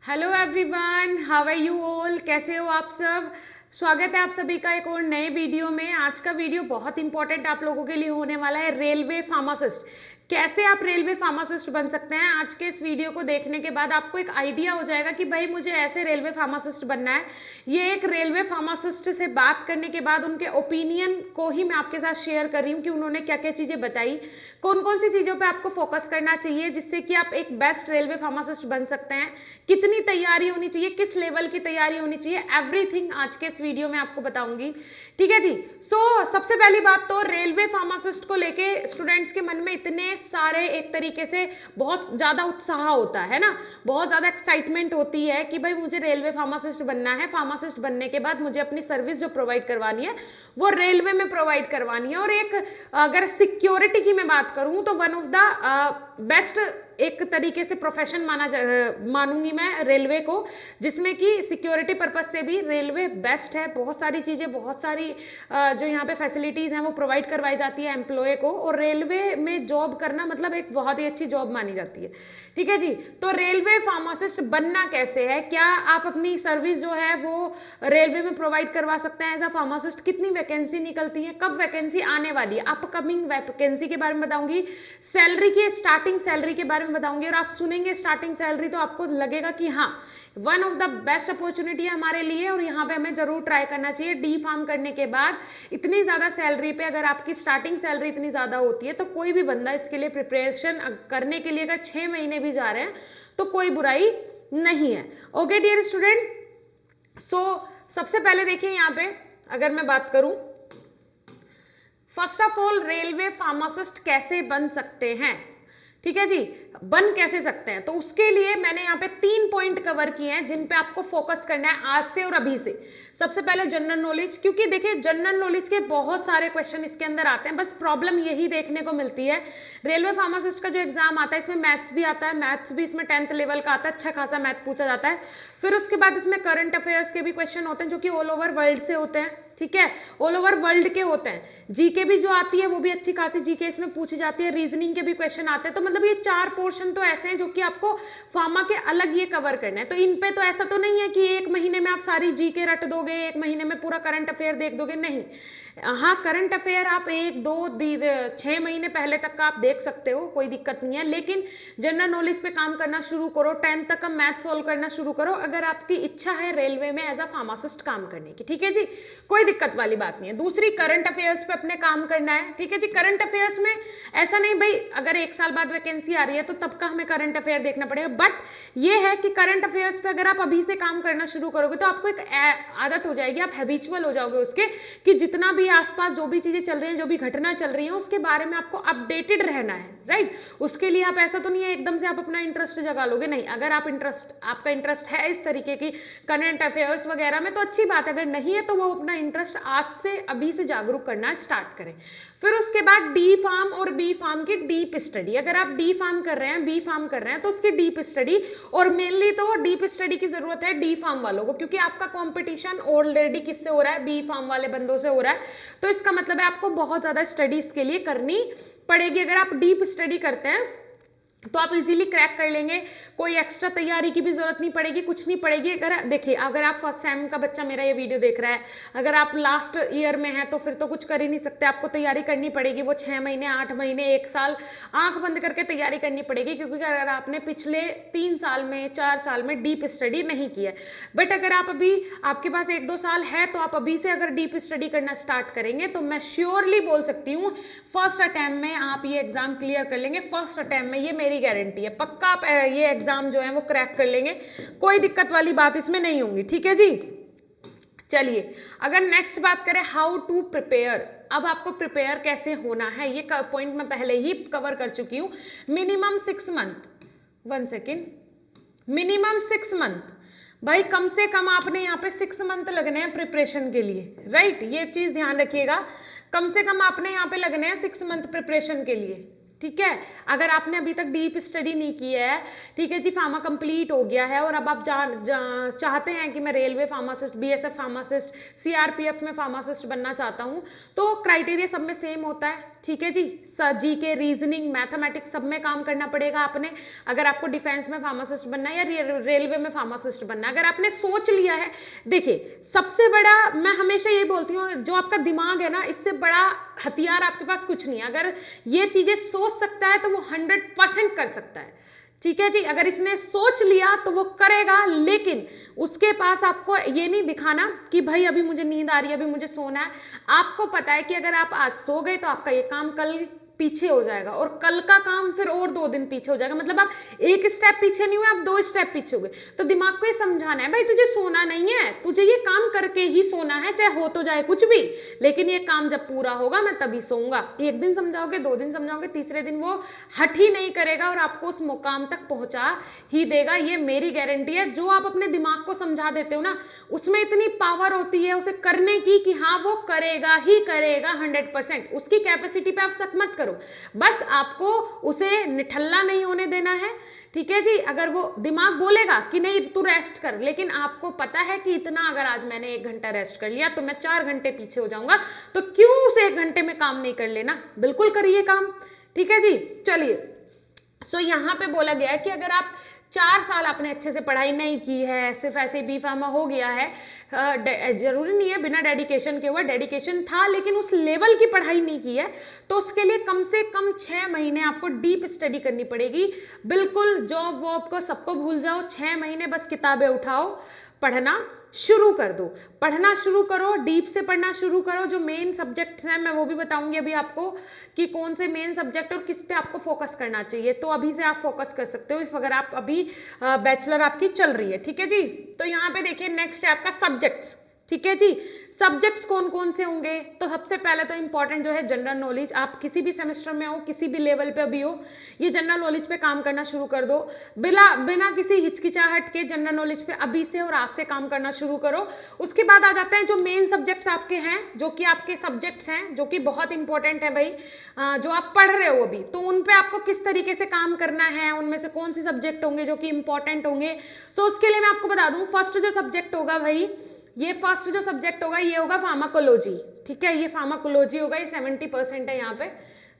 Hello everyone, how are you all. कैसे हो आप सब। स्वागत है आप सभी का एक और नए वीडियो में। आज का वीडियो बहुत इंपॉर्टेंट आप लोगों के लिए होने वाला है। रेलवे फार्मासिस्ट, कैसे आप रेलवे फार्मासिस्ट बन सकते हैं। आज के इस वीडियो को देखने के बाद आपको एक आइडिया हो जाएगा कि भाई मुझे ऐसे रेलवे फार्मासिस्ट बनना है। ये एक रेलवे फार्मासिस्ट से बात करने के बाद उनके ओपिनियन को ही मैं आपके साथ शेयर कर रही हूँ कि उन्होंने क्या क्या चीज़ें बताई, कौन कौन सी चीज़ों पे आपको फोकस करना चाहिए जिससे कि आप एक बेस्ट रेलवे फार्मासिस्ट बन सकते हैं, कितनी तैयारी होनी चाहिए, किस लेवल की तैयारी होनी चाहिए, एवरीथिंग आज के इस वीडियो में आपको बताऊंगी। ठीक है जी। सबसे पहली बात तो रेलवे फार्मासिस्ट को लेके स्टूडेंट्स के मन में इतने सारे एक तरीके से बहुत ज़्यादा उत्साह होता है ना, बहुत ज़्यादा एक्साइटमेंट होती है कि भाई मुझे रेलवे फार्मासिस्ट बनना है। फार्मासिस्ट बनने के बाद मुझे अपनी सर्विस जो प्रोवाइड करवानी है वो रेलवे में प्रोवाइड करवानी है। और एक अगर सिक्योरिटी की मैं बात करूँ तो वन ऑफ द बेस्ट एक तरीके से प्रोफेशन मानूंगी मैं रेलवे को, जिसमें कि सिक्योरिटी पर्पस से भी रेलवे बेस्ट है। बहुत सारी चीज़ें, बहुत सारी जो यहाँ पे फैसिलिटीज़ हैं वो प्रोवाइड करवाई जाती है एम्प्लॉय को, और रेलवे में जॉब करना मतलब एक बहुत ही अच्छी जॉब मानी जाती है। ठीक है जी। तो रेलवे फार्मासिस्ट बनना कैसे है, क्या आप अपनी सर्विस जो है वो रेलवे में प्रोवाइड करवा सकते हैं एज अ फार्मासिस्ट, कितनी वैकेंसी निकलती है, कब वैकेंसी आने वाली है, अपकमिंग वैकेंसी के बारे में बताऊंगी, सैलरी के स्टार्टिंग सैलरी के बारे में बताऊंगी। और आप सुनेंगे स्टार्टिंग सैलरी तो आपको लगेगा कि हाँ one of the best opportunity है हमारे लिए और यहाँ पे हमें जरूर ट्राई करना चाहिए। डी फार्म करने के बाद इतनी ज़्यादा सैलरी पे अगर आपकी स्टार्टिंग सैलरी इतनी ज़्यादा होती है तो कोई भी बंदा इसके लिए प्रिपरेशन करने के लिए अगर 6 महीने भी जा रहे हैं तो कोई बुराई नहीं है। Okay dear student. सबसे पहले देखिए यहाँ पे अगर मैं बात करूं, first of all railway pharmacist कैसे बन सकते हैं। ठीक है जी, बन कैसे सकते हैं, तो उसके लिए मैंने यहाँ पे 3 पॉइंट कवर किए हैं जिन पे आपको फोकस करना है आज से और अभी से। सबसे पहले जनरल नॉलेज, क्योंकि देखिए जनरल नॉलेज के बहुत सारे क्वेश्चन इसके अंदर आते हैं, बस प्रॉब्लम यही देखने को मिलती है रेलवे फार्मासिस्ट का जो एग्जाम आता है इसमें मैथ्स भी आता है, मैथ्स भी इसमें 10th लेवल का आता है, अच्छा खासा मैथ पूछा जाता है। फिर उसके बाद इसमें करंट अफेयर्स के भी क्वेश्चन होते हैं जो कि ऑल ओवर वर्ल्ड से होते हैं। ठीक है, ऑल ओवर वर्ल्ड के होते हैं। जीके भी जो आती है वो भी अच्छी खासी जीके इसमें पूछी जाती है, रीजनिंग के भी क्वेश्चन आते हैं। तो मतलब ये 4 पोर्शन तो ऐसे हैं जो कि आपको फार्मा के अलग ये कवर करना है। तो इन पे तो ऐसा तो नहीं है कि एक महीने में आप सारी जीके रट दोगे, एक महीने में पूरा करंट अफेयर देख दोगे, नहीं। हाँ, करंट अफेयर आप 1-2-6 महीने पहले तक का आप देख सकते हो, कोई दिक्कत नहीं है। लेकिन जनरल नॉलेज पे काम करना शुरू करो, 10th तक का मैथ सॉल्व करना शुरू करो अगर आपकी इच्छा है रेलवे में एज अ फार्मासिस्ट काम करने की। ठीक है जी, कोई दिक्कत वाली बात नहीं है। दूसरी, करंट अफेयर्स पे अपने काम करना है। ठीक है जी, करंट अफेयर्स में ऐसा नहीं भाई अगर 1 साल बाद वैकेंसी आ रही है तो तब का हमें करंट अफेयर देखना पड़ेगा, बट ये है कि करंट अफेयर्स पे अगर आप अभी से काम करना शुरू करोगे तो आपको एक आदत हो जाएगी, आप हैबिचुअल हो जाओगे उसके, कि जितना भी आसपास जो भी चीजें चल रही हैं, जो भी घटना चल रही है उसके बारे में आपको अपडेटेड रहना है। राइट, उसके लिए आप ऐसा तो नहीं है एकदम से आप अपना इंटरेस्ट जगा लोगे, नहीं। अगर आपका इंटरेस्ट है इस तरीके की करंट अफेयर्स वगैरह में तो अच्छी बात है, अगर नहीं है तो वो अपना इंटरेस्ट आज से अभी से जागरूक करना स्टार्ट करें। फिर उसके बाद डी फार्म और बी फार्म की डीप स्टडी। अगर आप डी फार्म कर रहे हैं, बी फार्म कर रहे हैं तो उसकी डीप स्टडी, और मेनली तो डीप स्टडी की जरूरत है डी फार्म वालों को, क्योंकि आपका कंपटीशन ऑलरेडी किससे हो रहा है, बी फार्म वाले बंदों से हो रहा है। तो इसका मतलब है आपको बहुत ज्यादा स्टडी इसके लिए करनी पड़ेगी। अगर आप डीप स्टडी करते हैं तो आप इजीली क्रैक कर लेंगे, कोई एक्स्ट्रा तैयारी की भी जरूरत नहीं पड़ेगी, कुछ नहीं पड़ेगी। अगर देखिए, अगर आप फर्स्ट सेम का बच्चा मेरा ये वीडियो देख रहा है, अगर आप लास्ट ईयर में हैं तो फिर तो कुछ कर ही नहीं सकते, आपको तैयारी करनी पड़ेगी। वो 6 महीने, 8 महीने, 1 साल आंख बंद करके तैयारी करनी पड़ेगी, क्योंकि अगर आपने पिछले 3 साल में, 4 साल में डीप स्टडी नहीं की है। बट अगर आप अभी, आपके पास 1-2 साल है तो आप अभी से अगर डीप स्टडी करना स्टार्ट करेंगे तो मैं श्योरली बोल सकती हूँ फर्स्ट अटैम्प्ट में आप ये एग्जाम क्लियर कर लेंगे। फर्स्ट अटैम्प्ट में, ये मेरी गारंटी है, पक्का आप ये एग्जाम जो है वो क्रैक कर लेंगे, कोई दिक्कत वाली बात इसमें नहीं होगी। ठीक है जी। चलिए, अगर नेक्स्ट बात करें हाउ टू प्रिपेयर, अब आपको प्रिपेयर कैसे होना है ये पॉइंट मैं पहले ही कवर कर चुकी हूँ। Minimum 6 month, 1 second, minimum 6 month भाई, कम से कम आपने यहाँ पे 6 मंथ लगने हैं प्रिपरेशन के लिए। राइट, ये चीज ध्यान रखिएगा, कम से कम आपने यहाँ पे लगने हैं 6 मंथ प्रिपरेशन के लिए। ठीक है, अगर आपने अभी तक डीप स्टडी नहीं की है, ठीक है जी, फार्मा कंप्लीट हो गया है और अब आप चाहते हैं कि मैं railway pharmacist, BSF pharmacist, CRPF में फार्मासिस्ट बनना चाहता हूँ, तो क्राइटेरिया सब में सेम होता है। ठीक है जी। जीके, रीजनिंग, मैथमेटिक्स सब में काम करना पड़ेगा आपने, अगर आपको डिफेंस में फार्मासिस्ट बनना है या रेलवे में फार्मासिस्ट बनना है। अगर आपने सोच लिया है, देखिए सबसे बड़ा मैं हमेशा ये बोलती हूँ, जो आपका दिमाग है ना, इससे बड़ा हथियार आपके पास कुछ नहीं है। अगर ये चीजें सोच सकता है तो वो 100% कर सकता है, ठीक है जी। अगर इसने सोच लिया तो वो करेगा, लेकिन उसके पास आपको ये नहीं दिखाना कि भाई अभी मुझे नींद आ रही है, अभी मुझे सोना है। आपको पता है कि अगर आप आज सो गए तो आपका ये काम कल पीछे हो जाएगा, और कल का काम फिर और 2 दिन पीछे हो जाएगा। मतलब आप 1 स्टेप पीछे नहीं हुए, आप 2 स्टेप पीछे हो गए। तो दिमाग को ये समझाना है, भाई तुझे सोना नहीं है, तुझे ये काम करके ही सोना है, चाहे हो तो जाए कुछ भी, लेकिन ये काम जब पूरा होगा मैं तभी सोऊंगा। 1 दिन समझाओगे, 2 दिन समझाओगे, तीसरे दिन वो हट ही नहीं करेगा और आपको उस मुकाम तक पहुंचा ही देगा, ये मेरी गारंटी है। जो आप अपने दिमाग को समझा देते हो ना, उसमें इतनी पावर होती है उसे करने की कि हाँ वो करेगा ही करेगा 100%। उसकी कैपेसिटी पे आप शक मत करो, बस आपको उसे निठल्ला नहीं होने देना है, ठीक है जी। अगर वो दिमाग बोलेगा कि नहीं तू रेस्ट कर, लेकिन आपको पता है कि इतना अगर आज मैंने 1 घंटा रेस्ट कर लिया तो मैं 4 घंटे पीछे हो जाऊंगा, तो क्यों उस 1 घंटे में काम नहीं कर लेना, बिल्कुल करिए काम, ठीक है जी। चलिए, सो यहाँ पे बोला गया है कि अगर आप 4 साल आपने अच्छे से पढ़ाई नहीं की है, सिर्फ ऐसे बी फार्मा हो गया है, जरूरी नहीं है बिना डेडिकेशन के हुआ, डेडिकेशन था लेकिन उस लेवल की पढ़ाई नहीं की है, तो उसके लिए कम से कम 6 महीने आपको डीप स्टडी करनी पड़ेगी। बिल्कुल जॉब वॉब को सबको भूल जाओ, 6 महीने बस किताबें उठाओ, पढ़ना शुरू कर दो, पढ़ना शुरू करो, डीप से पढ़ना शुरू करो। जो मेन सब्जेक्ट्स हैं मैं वो भी बताऊंगी अभी आपको कि कौन से मेन सब्जेक्ट और किस पे आपको फोकस करना चाहिए, तो अभी से आप फोकस कर सकते हो अगर आप अभी बैचलर आपकी चल रही है, ठीक है जी। तो यहाँ पे देखिए नेक्स्ट है आपका सब्जेक्ट्स, ठीक है जी। सब्जेक्ट्स कौन कौन से होंगे, तो सबसे पहले तो इंपॉर्टेंट जो है जनरल नॉलेज। आप किसी भी सेमेस्टर में हो, किसी भी लेवल पे भी हो, ये जनरल नॉलेज पे काम करना शुरू कर दो, बिना किसी हिचकिचाहट के जनरल नॉलेज पे अभी से और आज से काम करना शुरू करो। उसके बाद आ जाते हैं जो मेन सब्जेक्ट्स आपके हैं, जो कि आपके सब्जेक्ट्स हैं, जो कि बहुत इंपॉर्टेंट है भाई, जो आप पढ़ रहे हो अभी, तो उन पे आपको किस तरीके से काम करना है, उनमें से कौन से सब्जेक्ट होंगे जो कि इंपॉर्टेंट होंगे। सो उसके लिए मैं आपको बता दूं, फर्स्ट जो सब्जेक्ट होगा भाई, ये फर्स्ट जो सब्जेक्ट होगा ये होगा फार्माकोलॉजी, ठीक है। ये फार्माकोलॉजी होगा, ये 70% है। यहाँ पे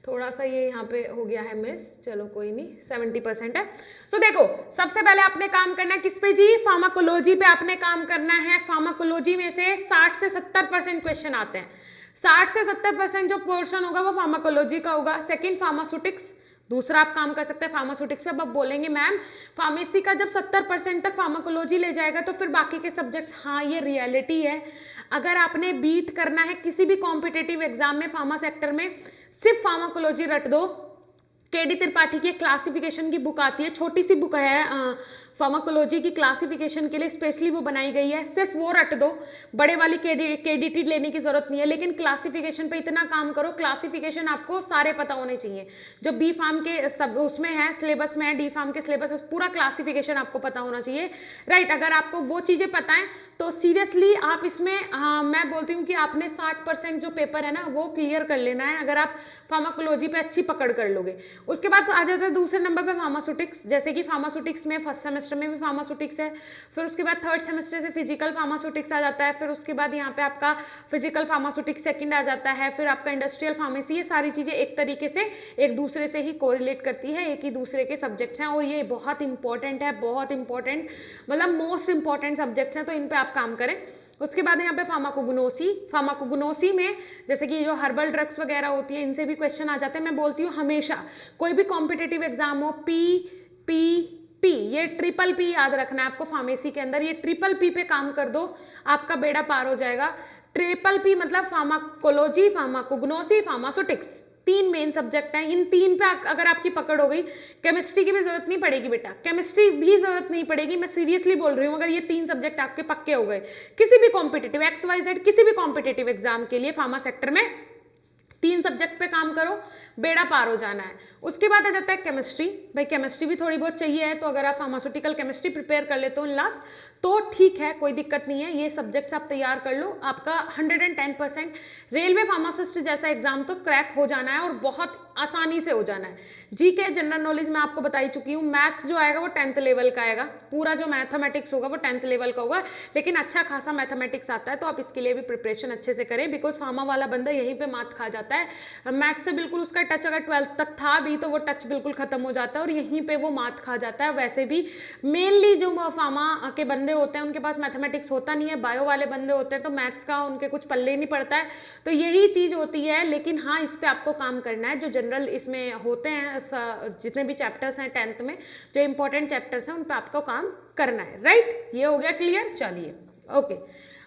थोड़ा सा ये यहाँ पे हो गया है मिस, चलो कोई नहीं, 70% है। सो देखो सबसे पहले आपने काम करना है किस पे जी, फार्माकोलॉजी पे आपने काम करना है। फार्माकोलॉजी में से 60 से 70% क्वेश्चन आते हैं, 60 से 70% जो पोर्शन होगा वो फार्माकोलॉजी का होगा। सेकेंड फार्मास्यूटिक्स, दूसरा आप काम कर सकते हैं फार्मास्यूटिक्स पे। अब आप बोलेंगे मैम फार्मेसी का जब 70% तक फार्माकोलॉजी ले जाएगा तो फिर बाकी के सब्जेक्ट्स, हाँ ये रियलिटी है। अगर आपने बीट करना है किसी भी कॉम्पिटेटिव एग्जाम में फार्मा सेक्टर में, सिर्फ फार्माकोलॉजी रट दो। केडी त्रिपाठी की क्लासिफिकेशन की बुक आती है, छोटी सी बुक है फार्माकोलॉजी की क्लासिफिकेशन के लिए स्पेशली वो बनाई गई है, सिर्फ वो रट दो, बड़े वाली केडीटी लेने की जरूरत नहीं है। लेकिन क्लासिफिकेशन पे इतना काम करो, क्लासिफिकेशन आपको सारे पता होने चाहिए, जो बी फार्म के सब उसमें है सिलेबस में है, डी फार्म के सिलेबस में पूरा क्लासिफिकेशन आपको पता होना चाहिए, राइट। अगर आपको वो चीज़ें पता है तो सीरियसली आप इसमें, हाँ मैं बोलती हूँ कि आपने 60% जो पेपर है ना वो क्लियर कर लेना है, अगर आप फार्माकोलॉजी पे अच्छी पकड़ कर लोगे। उसके बाद आ जाता है दूसरे नंबर पे फार्मास्यूटिक्स, जैसे कि फार्मास्यूटिक्स में फर्स्ट सेमेस्टर में भी फार्मास्यूटिक्स है, फिर उसके बाद थर्ड सेमेस्टर से फिजिकल फार्मास्यूटिक्स आ जाता है, फिर उसके बाद यहाँ पे आपका फिजिकल फार्मास्यूटिक्स सेकंड आ जाता है, फिर आपका इंडस्ट्रियल फार्मेसी। ये सारी चीज़ें एक तरीके से एक दूसरे से ही कोरिलेट करती है, एक ही दूसरे के सब्जेक्ट्स हैं, और ये बहुत इंपॉर्टेंट है, बहुत इंपॉर्टेंट, मतलब मोस्ट इंपॉर्टेंट सब्जेक्ट्स हैं, तो इन पर आप काम करें। उसके बाद यहाँ पे फार्माकोग्नोसी में जैसे कि जो हर्बल ड्रग्स वगैरह होती है इनसे भी क्वेश्चन आ जाते हैं। मैं बोलती हूँ हमेशा कोई भी कॉम्पिटिटिव एग्जाम हो, पी ये ट्रिपल पी याद रखना है आपको फार्मेसी के अंदर, ये ट्रिपल पी पे काम कर दो, आपका बेड़ा पार हो जाएगा। ट्रिपल पी मतलब pharmacology, pharmacognosy, pharmaceutics, 3 main subject हैं। इन 3 पे अगर आपकी पकड़ हो गई, केमिस्ट्री की भी जरूरत नहीं पड़ेगी बेटा, केमिस्ट्री भी जरूरत नहीं पड़ेगी, मैं सीरियसली बोल रही हूँ। अगर ये 3 सब्जेक्ट आपके पक्के हो गए किसी भी कॉम्पिटिटिव XYZ किसी भी कॉम्पिटिटिव एग्जाम के लिए फार्मा सेक्टर में, 3 सब्जेक्ट पे काम करो, बेड़ा पार हो जाना है। उसके बाद आ जाता है केमिस्ट्री, भाई केमिस्ट्री भी थोड़ी बहुत चाहिए है, तो अगर आप फार्मास्यूटिकल केमिस्ट्री प्रिपेयर कर लेते हो लास्ट तो ठीक है, कोई दिक्कत नहीं है, ये सब्जेक्ट्स आप तैयार कर लो, आपका 110% रेलवे फार्मासिस्ट जैसा एग्जाम तो क्रैक हो जाना है और बहुत आसानी से हो जाना है। जीके जनरल नॉलेज में आपको बताई चुकी हूँ, मैथ्स जो आएगा वो 10th लेवल का आएगा, पूरा जो मैथमेटिक्स होगा वो 10th लेवल का होगा, लेकिन अच्छा खासा मैथमेटिक्स आता है, तो आप इसके लिए भी प्रिपरेशन अच्छे से करें, बिकॉज फार्मा वाला बंदा यहीं पे मात खा जाता जाता है। मैथ से बिल्कुल उसका टच अगर 12th तक था भी तो वो टच बिल्कुल खत्म हो जाता है और यहीं पे वो मात खा जाता है। वैसे भी मेनली जो फार्मा के बंदे होते हैं उनके पास मैथमेटिक्स होता नहीं है, बायो वाले बंदे होते हैं तो मैथ्स का उनके कुछ पल्ले नहीं पड़ता है। तो यही चीज़ होती है, लेकिन हाँ इस पर आपको काम करना है। जो जनरल इसमें होते हैं जितने भी चैप्टर्स हैं 10th में, जो इंपॉर्टेंट चैप्टर्स हैं उन पर आपको काम करना है, राइट। ये हो गया क्लियर, चलिए ओके।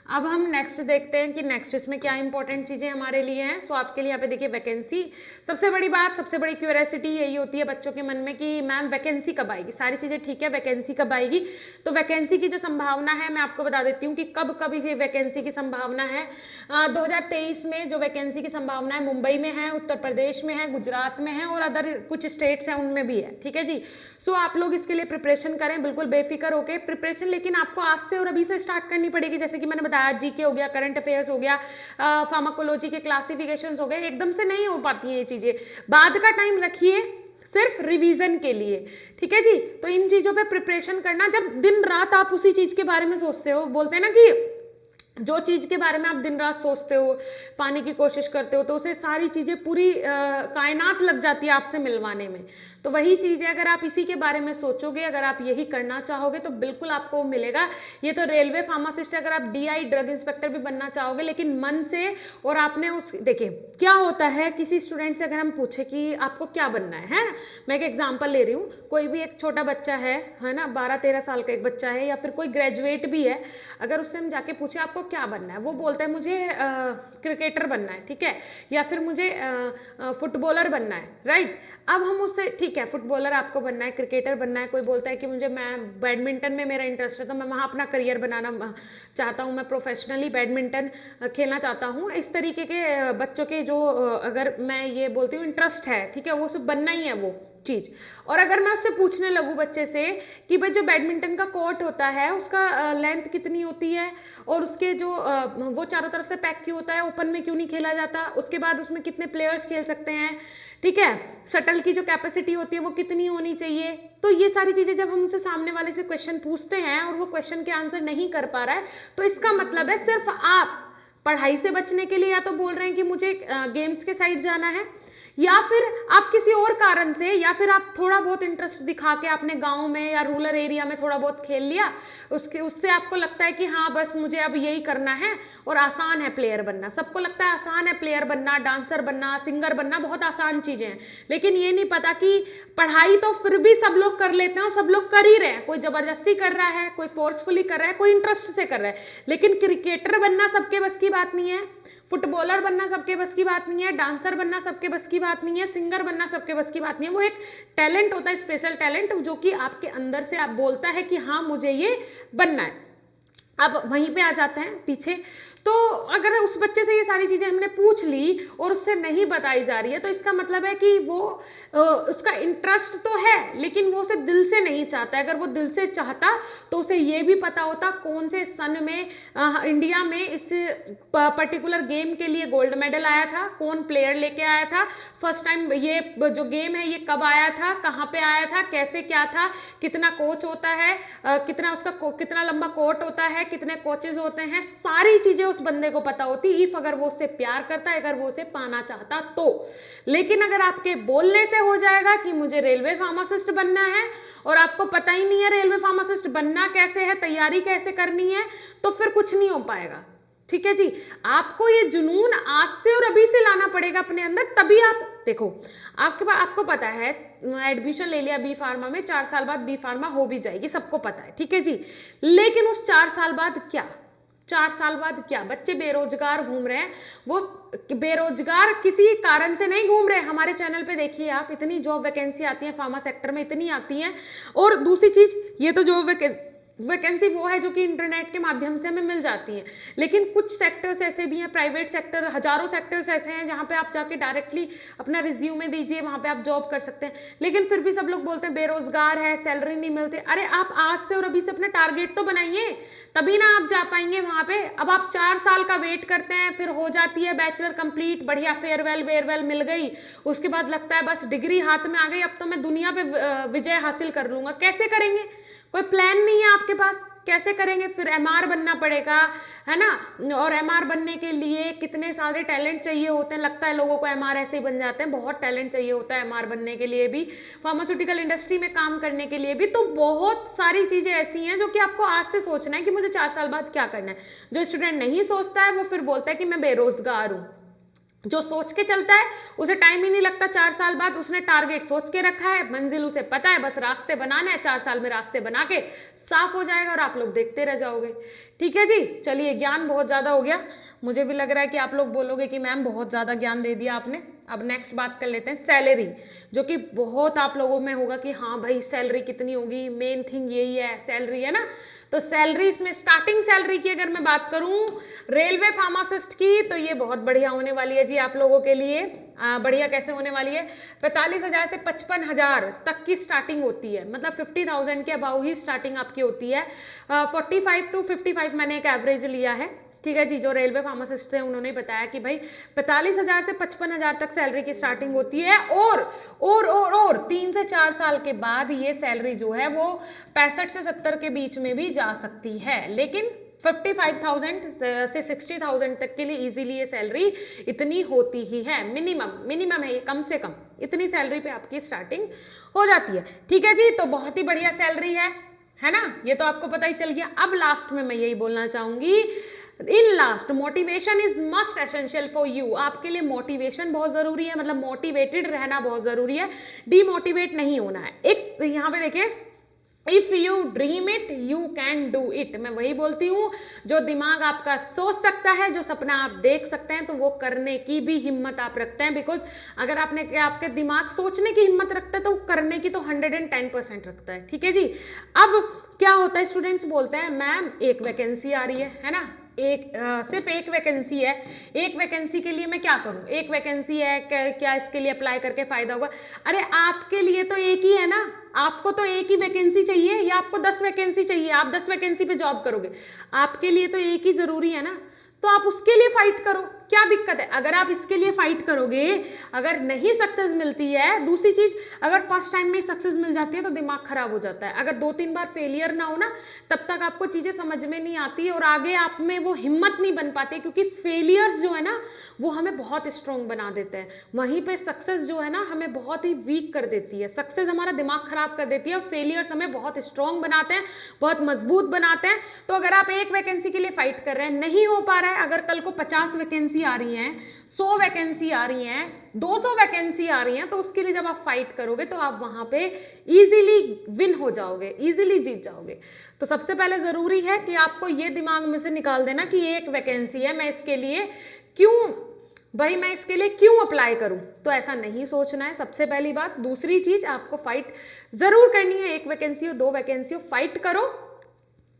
अब हम नेक्स्ट देखते हैं कि नेक्स्ट इसमें क्या इंपॉर्टेंट चीज़ें हमारे लिए हैं। सो आपके लिए यहाँ पे देखिए वैकेंसी, सबसे बड़ी बात, सबसे बड़ी क्यूरियोसिटी यही होती है बच्चों के मन में कि मैम वैकेंसी कब आएगी। सारी चीज़ें ठीक है, वैकेंसी कब आएगी। तो वैकेंसी की जो संभावना है मैं आपको बता देती हूँ कि कब कब ये वैकेंसी की संभावना है। 2023 में जो वैकेंसी की संभावना है मुंबई में है, उत्तर प्रदेश में है, गुजरात में है और अदर कुछ स्टेट्स हैं उनमें भी है, ठीक है जी। सो आप लोग इसके लिए प्रिपरेशन करें, बिल्कुल बेफिक्र होकर प्रिपरेशन, लेकिन आपको आज से और अभी से स्टार्ट करनी पड़ेगी। जैसे कि मैंने बताया जीके हो गया, करंट अफेयर्स हो गया, फार्माकोलॉजी के क्लासिफिकेशंस हो गए, एकदम से नहीं हो पाती हैं ये चीज़ें। बाद का टाइम रखिए सिर्फ रिवीजन के लिए, ठीक है जी। तो इन चीज़ों पे प्रिपरेशन करना, जब दिन रात आप उसी चीज़ के बारे में सोचते हो, बोलते हैं ना कि जो चीज़ के बारे में आप दिन रात सोचते हो, पाने की कोशिश करते हो, तो उसे सारी चीज़ें पूरी कायनात लग जाती है आपसे मिलवाने में। तो वही चीज़ है, अगर आप इसी के बारे में सोचोगे, अगर आप यही करना चाहोगे तो बिल्कुल आपको मिलेगा। ये तो रेलवे फार्मासिस्ट है, अगर आप DI ड्रग इंस्पेक्टर भी बनना चाहोगे लेकिन मन से, और आपने उस देखिए क्या होता है, किसी स्टूडेंट से अगर हम पूछे कि आपको क्या बनना है ना, मैं एक एग्जाम्पल ले रही हूँ, कोई भी एक छोटा बच्चा है ना, 12-13 साल का एक बच्चा है या फिर कोई ग्रेजुएट भी है, अगर उससे हम जाके पूछे आपको क्या बनना है, वो बोलता है मुझे क्रिकेटर बनना है, ठीक है, या फिर मुझे फुटबॉलर बनना है, राइट। अब हम उससे, ठीक है फुटबॉलर आपको बनना है, क्रिकेटर बनना है, कोई बोलता है कि मैं बैडमिंटन में मेरा इंटरेस्ट है तो मैं वहाँ अपना करियर बनाना चाहता हूँ, मैं प्रोफेशनली बैडमिंटन खेलना चाहता हूँ। इस तरीके के बच्चों के जो अगर मैं ये बोलती हूँ इंटरेस्ट है, ठीक है, वो सब बनना ही है वो चीज़। और अगर मैं उससे पूछने लगूँ बच्चे से कि भाई जो बैडमिंटन का कोर्ट होता है उसका लेंथ कितनी होती है और उसके जो वो चारों तरफ से पैक क्यों होता है, ओपन में क्यों नहीं खेला जाता, उसके बाद उसमें कितने प्लेयर्स खेल सकते हैं, ठीक है, शटल की जो कैपेसिटी होती है वो कितनी होनी चाहिए, तो ये सारी चीज़ें जब हम उनसे सामने वाले से क्वेश्चन पूछते हैं और वो क्वेश्चन के आंसर नहीं कर पा रहा है, तो इसका मतलब है सिर्फ आप पढ़ाई से बचने के लिए या तो बोल रहे हैं कि मुझे गेम्स के साइड जाना है, या फिर आप किसी और कारण से, या फिर आप थोड़ा बहुत इंटरेस्ट दिखा के आपने गांव में या रूरल एरिया में थोड़ा बहुत खेल लिया, उससे आपको लगता है कि हाँ बस मुझे अब यही करना है और आसान है प्लेयर बनना। सबको लगता है आसान है प्लेयर बनना, डांसर बनना, सिंगर बनना, बहुत आसान चीज़ें हैं, लेकिन ये नहीं पता कि पढ़ाई तो फिर भी सब लोग कर लेते हैं और सब लोग कर ही रहे हैं। कोई ज़बरदस्ती कर रहा है, कोई फोर्सफुली कर रहा है, कोई इंटरेस्ट से कर रहा है, लेकिन क्रिकेटर बनना सबके बस की बात नहीं है, फुटबॉलर बनना सबके बस की बात नहीं है, डांसर बनना सबके बस की बात नहीं है, सिंगर बनना सबके बस की बात नहीं है। वो एक टैलेंट होता है, स्पेशल टैलेंट, जो कि आपके अंदर से आप बोलता है कि हाँ मुझे ये बनना है। अब वहीं पे आ जाते हैं पीछे, तो अगर उस बच्चे से ये सारी चीज़ें हमने पूछ ली और उससे नहीं बताई जा रही है, तो इसका मतलब है कि वो उसका इंटरेस्ट तो है लेकिन वो उसे दिल से नहीं चाहता है। अगर वो दिल से चाहता तो उसे ये भी पता होता कौन से सन में इंडिया में इस पर्टिकुलर गेम के लिए गोल्ड मेडल आया था, कौन प्लेयर लेके आया था, फर्स्ट टाइम ये जो गेम है ये कब आया था, कहाँ पे आया था, कैसे क्या था, कितना कोच होता है, कितना उसका कितना लंबा कोर्ट होता है, कितने कोचेज होते हैं, सारी चीज़ें उस बंदे को पता होती, इफ अगर वो उससे प्यार करता है, अगर वो उसे पाना चाहता तो। लेकिन अगर आपके बोलने से हो जाएगा कि मुझे रेलवे फार्मासिस्ट बनना है और आपको पता ही नहीं है रेलवे फार्मासिस्ट बनना कैसे है, तैयारी कैसे करनी है, तो फिर कुछ नहीं हो पाएगा, ठीक है जी। आपको ये जुनून आज से और अभी से लाना पड़ेगा अपने अंदर, तभी आप देखो आपको पता है एडमिशन ले लिया बी फार्मा में, 4 साल बाद बी फार्मा हो भी जाएगी, सबको पता है, ठीक है जी। लेकिन उस 4 साल बाद क्या, 4 साल बाद क्या, बच्चे बेरोजगार घूम रहे हैं। वो बेरोजगार किसी कारण से नहीं घूम रहे। हमारे चैनल पे देखिए आप, इतनी जॉब वैकेंसी आती है फार्मा सेक्टर में, इतनी आती हैं। और दूसरी चीज, ये तो जॉब वैकेंसी वो है जो कि इंटरनेट के माध्यम से हमें मिल जाती हैं, लेकिन कुछ सेक्टर्स ऐसे भी हैं, प्राइवेट सेक्टर, हजारों सेक्टर्स ऐसे हैं जहाँ पे आप जाके डायरेक्टली अपना रिज्यूमे दीजिए, वहाँ पे आप जॉब कर सकते हैं। लेकिन फिर भी सब लोग बोलते हैं बेरोजगार है, सैलरी नहीं मिलती। अरे आप आज से और अभी से अपना टारगेट तो बनाइए, तभी ना आप जा पाएंगे वहाँ पे। अब आप 4 साल का वेट करते हैं, फिर हो जाती है बैचलर कंप्लीट, बढ़िया फेयरवेल मिल गई, उसके बाद लगता है बस डिग्री हाथ में आ गई, अब तो मैं दुनिया पे विजय हासिल कर लूंगा। कैसे करेंगे? कोई प्लान नहीं है आपके आपके पास, कैसे करेंगे? फिर एमआर बनना पड़ेगा, है ना। और एमआर बनने के लिए कितने सारे टैलेंट चाहिए होते हैं। लगता है लोगों को एमआर ऐसे ही बन जाते हैं, बहुत टैलेंट चाहिए होता है एमआर बनने के लिए भी, फार्मास्यूटिकल इंडस्ट्री में काम करने के लिए भी। तो बहुत सारी चीज़ें ऐसी हैं जो कि आपको आज से सोचना है कि मुझे 4 साल बाद क्या करना है। जो स्टूडेंट नहीं सोचता है वो फिर बोलता है कि मैं बेरोजगार हूँ। जो सोच के चलता है उसे टाइम ही नहीं लगता, 4 साल बाद उसने टारगेट सोच के रखा है, मंजिल उसे पता है, बस रास्ते बनाना है, 4 साल में रास्ते बना के साफ हो जाएगा और आप लोग देखते रह जाओगे। ठीक है जी, चलिए ज्ञान बहुत ज़्यादा हो गया, मुझे भी लग रहा है कि आप लोग बोलोगे कि मैम बहुत ज़्यादा ज्ञान दे दिया आपने। अब नेक्स्ट बात कर लेते हैं सैलरी, जो कि बहुत आप लोगों में होगा कि हाँ भाई सैलरी कितनी होगी, मेन थिंग यही है सैलरी, है ना। तो सैलरी, इसमें स्टार्टिंग सैलरी की अगर मैं बात करूं रेलवे फार्मासिस्ट की, तो ये बहुत बढ़िया होने वाली है जी आप लोगों के लिए। बढ़िया कैसे होने वाली है? 45,000 से 55,000 तक की स्टार्टिंग होती है, मतलब 50,000 के अबाउ ही स्टार्टिंग आपकी होती है। 45 to 55 मैंने एक एवरेज लिया है। ठीक है जी, जो रेलवे फार्मासिस्ट थे उन्होंने बताया कि भाई 45,000 से 55,000 तक सैलरी की स्टार्टिंग होती है, और 3 से 4 साल के बाद ये सैलरी जो है वो 65 से 70 के बीच में भी जा सकती है। लेकिन 55,000 से 60,000 तक के लिए इजीली ये सैलरी इतनी होती ही है, मिनिमम है ये, कम से कम इतनी सैलरी पे आपकी स्टार्टिंग हो जाती है। ठीक है जी, तो बहुत ही बढ़िया सैलरी है ना, ये तो आपको पता ही चल गया। अब लास्ट में मैं यही बोलना चाहूंगी, in last, motivation is must essential for you. आपके लिए मोटिवेशन बहुत जरूरी है, मतलब मोटिवेटेड रहना बहुत जरूरी है, डीमोटिवेट नहीं होना है। एक यहाँ पे देखिए, if you dream it you can do it. मैं वही बोलती हूँ, जो दिमाग आपका सोच सकता है, जो सपना आप देख सकते हैं, तो वो करने की भी हिम्मत आप रखते हैं। बिकॉज अगर आपके दिमाग सोचने की हिम्मत रखता है तो करने की तो 110% रखता है। ठीक है जी। अब क्या होता है, स्टूडेंट्स बोलते हैं मैम एक वैकेंसी आ रही है ना, सिर्फ एक वैकेंसी है, एक वैकेंसी के लिए मैं क्या करूं, एक वैकेंसी है, क्या इसके लिए अप्लाई करके फायदा होगा? अरे आपके लिए तो एक ही है ना, आपको तो एक ही वैकेंसी चाहिए या आपको 10 वैकेंसी चाहिए? आप 10 वैकेंसी पे जॉब करोगे, आपके लिए तो एक ही जरूरी है ना, तो आप उसके लिए फाइट करो, क्या दिक्कत है? अगर आप इसके लिए फाइट करोगे, अगर नहीं सक्सेस मिलती है, दूसरी चीज, अगर फर्स्ट टाइम में सक्सेस मिल जाती है तो दिमाग खराब हो जाता है। अगर 2-3 बार फेलियर ना हो ना, तब तक आपको चीजें समझ में नहीं आती है और आगे आप में वो हिम्मत नहीं बन पाती, क्योंकि फेलियर्स जो है ना वो हमें बहुत स्ट्रॉन्ग बना देते हैं। वहीं पे सक्सेस जो है ना हमें बहुत ही वीक कर देती है, सक्सेस हमारा दिमाग खराब कर देती है और फेलियर्स हमें बहुत स्ट्रॉन्ग बनाते हैं, बहुत मजबूत बनाते हैं। तो अगर आप एक वैकेंसी के लिए फाइट कर रहे हैं, नहीं हो पा रहा है, अगर कल को 50 वैकेंसी आ रही हैं, 100 वैकेंसी आ रही हैं, 200 वैकेंसी आ रही हैं, तो उसके लिए जब आप फाइट करोगे तो आप वहां पे इजीली विन हो जाओगे, इजीली जीत जाओगे। तो सबसे पहले जरूरी है कि आपको ये दिमाग में से निकाल देना कि एक वैकेंसी है, मैं इसके लिए क्यों अप्लाई करूं। तो ऐसा नहीं सोचना है, सबसे पहली बात। दूसरी चीज, आपको फाइट जरूर करनी है, एक वैकेंसी हो 2 वैकेंसी हो, फाइट करो।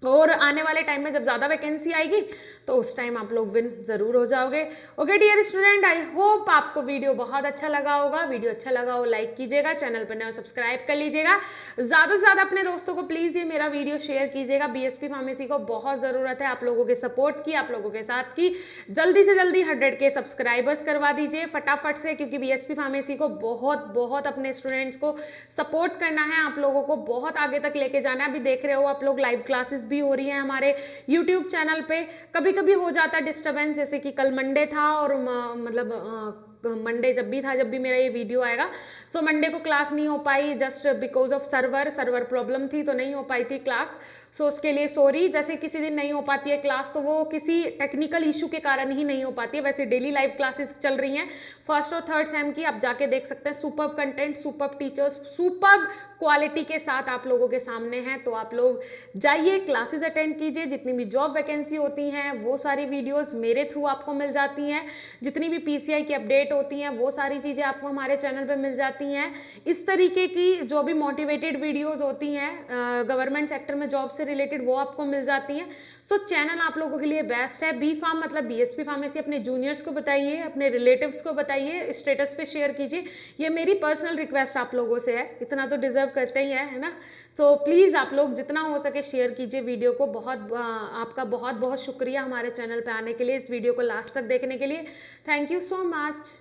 और आने वाले टाइम में जब ज़्यादा वैकेंसी आएगी तो उस टाइम आप लोग विन ज़रूर हो जाओगे। Okay dear student, I hope आपको वीडियो बहुत अच्छा लगा होगा। वीडियो अच्छा लगा हो लाइक कीजिएगा, चैनल पर नए सब्सक्राइब कर लीजिएगा, ज़्यादा से ज़्यादा अपने दोस्तों को प्लीज़ ये मेरा वीडियो शेयर कीजिएगा। बीएसपी फार्मेसी को बहुत ज़रूरत है आप लोगों के सपोर्ट की, आप लोगों के साथ की। जल्दी से जल्दी 100K सब्सक्राइबर्स करवा दीजिए फटाफट से, क्योंकि बीएसपी फार्मेसी को बहुत अपने स्टूडेंट्स को सपोर्ट करना है, आप लोगों को बहुत आगे तक लेके जाना है। अभी देख रहे हो आप लोग लाइव क्लासेस भी हो रही है हमारे YouTube चैनल पे। कभी कभी हो जाता है डिस्टरबेंस, जैसे कि कल मंडे था और मतलब मंडे जब भी मेरा ये वीडियो आएगा, सो मंडे को क्लास नहीं हो पाई, just because of server problem थी, तो नहीं हो पाई थी क्लास। सो उसके लिए सॉरी। जैसे किसी दिन नहीं हो पाती है क्लास तो वो किसी टेक्निकल इशू के कारण ही नहीं हो पाती है। वैसे डेली लाइव क्लासेस चल रही हैं 1st और 3rd सेम की, आप जाके देख सकते हैं। Superb content, superb teachers, superb quality के साथ आप लोगों के सामने हैं। तो आप लोग जाइए, क्लासेस अटेंड कीजिए। जितनी भी जॉब वैकेंसी होती हैं वो सारी वीडियोस मेरे थ्रू आपको मिल जाती हैं। जितनी भी पीसीआई की अपडेट होती हैं वो सारी चीज़ें आपको हमारे चैनल पे मिल जाती हैं। इस तरीके की जो भी मोटिवेटेड वीडियोस होती हैं गवर्नमेंट सेक्टर में जॉब से रिलेटेड, वो आपको मिल जाती हैं। सो चैनल आप लोगों के लिए बेस्ट है। बी फार्म मतलब बीएसपी फार्मेसी अपने जूनियर्स को बताइए, अपने रिलेटिव्स को बताइए, स्टेटस पे शेयर कीजिए। ये मेरी पर्सनल रिक्वेस्ट आप लोगों से है, इतना तो डिजर्व करते ही है ना। सो प्लीज़ आप लोग जितना हो सके शेयर कीजिए वीडियो को। आपका बहुत शुक्रिया हमारे चैनल पे आने के लिए, इस वीडियो को लास्ट तक देखने के लिए। Thank you so much.